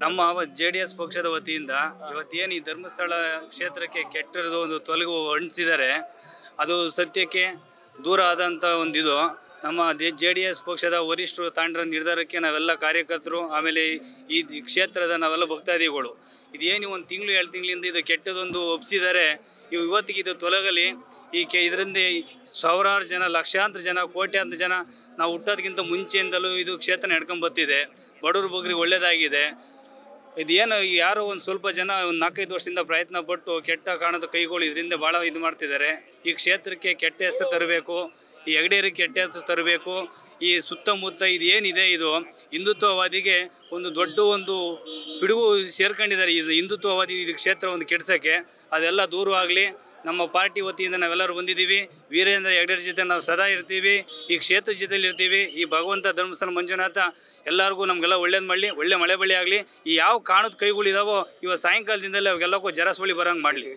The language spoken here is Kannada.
ನಮ್ಮ JDS ಪಕ್ಷದ ವತಿಯಿಂದ ಇವತ್ತೇನು ಈ ಧರ್ಮಸ್ಥಳ ಕ್ಷೇತ್ರಕ್ಕೆ ಕೆಟ್ಟಿರೋದು ಒಂದು ತೊಲಗು ಅಂಟಿಸಿದ್ದಾರೆ. ಅದು ಸತ್ಯಕ್ಕೆ ದೂರ ಆದಂಥ ಒಂದಿದು. ನಮ್ಮ JDS ಪಕ್ಷದ ವರಿಷ್ಠರು ತಾಂಡ್ರ ನಿರ್ಧಾರಕ್ಕೆ ನಾವೆಲ್ಲ ಕಾರ್ಯಕರ್ತರು, ಆಮೇಲೆ ಈ ಕ್ಷೇತ್ರದ ನಾವೆಲ್ಲ ಭಕ್ತಾದಿಗಳು ಇದೇನು ಒಂದು ತಿಂಗಳು 2 ತಿಂಗಳಿಂದ ಇದು ಕೆಟ್ಟದೊಂದು ಒಪ್ಪಿಸಿದ್ದಾರೆ. ಇವತ್ತಿಗೆ ಇದು ತೊಲಗಲಿ. ಇದರಿಂದ ಸಾವಿರಾರು ಜನ, ಲಕ್ಷಾಂತರ ಜನ, ಕೋಟ್ಯಾಂತರ ಜನ ನಾವು ಹುಟ್ಟೋದಕ್ಕಿಂತ ಮುಂಚೆಯಿಂದಲೂ ಇದು ಕ್ಷೇತ್ರ ನಡ್ಕೊಂಬರ್ತಿದೆ. ಬಡವ್ರ ಬಗ್ರಿಗೆ ಒಳ್ಳೆಯದಾಗಿದೆ. ಇದೇನು ಯಾರೋ ಒಂದು ಸ್ವಲ್ಪ ಜನ ಒಂದು 4-5 ವರ್ಷದಿಂದ ಪ್ರಯತ್ನ ಪಟ್ಟು ಕೆಟ್ಟ ಕಾಣದ ಕೈಗಳು ಇದರಿಂದ ಭಾಳ ಇದು ಮಾಡ್ತಿದ್ದಾರೆ. ಈ ಕ್ಷೇತ್ರಕ್ಕೆ ಕೆಟ್ಟ ಹೆಸರು ತರಬೇಕು, ಈ ಹೆಗ್ಗಡೆಯರಿಗೆ ಕೆಟ್ಟ ಹೆಸರು ತರಬೇಕು. ಈ ಸುತ್ತಮುತ್ತ ಇದು ಏನಿದೆ ಇದು ಹಿಂದುತ್ವವಾದಿಗೆ ಒಂದು ದೊಡ್ಡ ಒಂದು ಪಿಡುಗು ಸೇರ್ಕೊಂಡಿದ್ದಾರೆ. ಇದು ಹಿಂದುತ್ವವಾದಿ ಇದು ಕ್ಷೇತ್ರ ಒಂದು ಕೆಡ್ಸೋಕ್ಕೆ. ಅದೆಲ್ಲ ದೂರವಾಗಲಿ. ನಮ್ಮ ಪಾರ್ಟಿ ವತಿಯಿಂದ ನಾವೆಲ್ಲರೂ ಬಂದಿದ್ದೀವಿ. ವೀರೇಂದ್ರ ಹೆಗ್ಗಡೆ ಜೊತೆ ನಾವು ಸದಾ ಇರ್ತೀವಿ, ಈ ಕ್ಷೇತ್ರ ಜೊತೆಲಿ ಇರ್ತೀವಿ. ಈ ಭಗವಂತ ಧರ್ಮಸ್ಥಳ ಮಂಜುನಾಥ ಎಲ್ಲರಿಗೂ ನಮಗೆಲ್ಲ ಒಳ್ಳೇದು ಮಾಡಲಿ, ಒಳ್ಳೆ ಮಳೆ ಬಳಿ ಆಗಲಿ. ಈ ಯಾವ ಕಾಣದ ಕೈಗಳಿದಾವೋ ಇವಾಗ ಸಾಯಂಕಾಲದಿಂದಲೇ ಅವಾಗೆಲ್ಲಕ್ಕೂ ಜರ ಸುಳಿ ಬರೋಂಗೆ ಮಾಡಲಿ.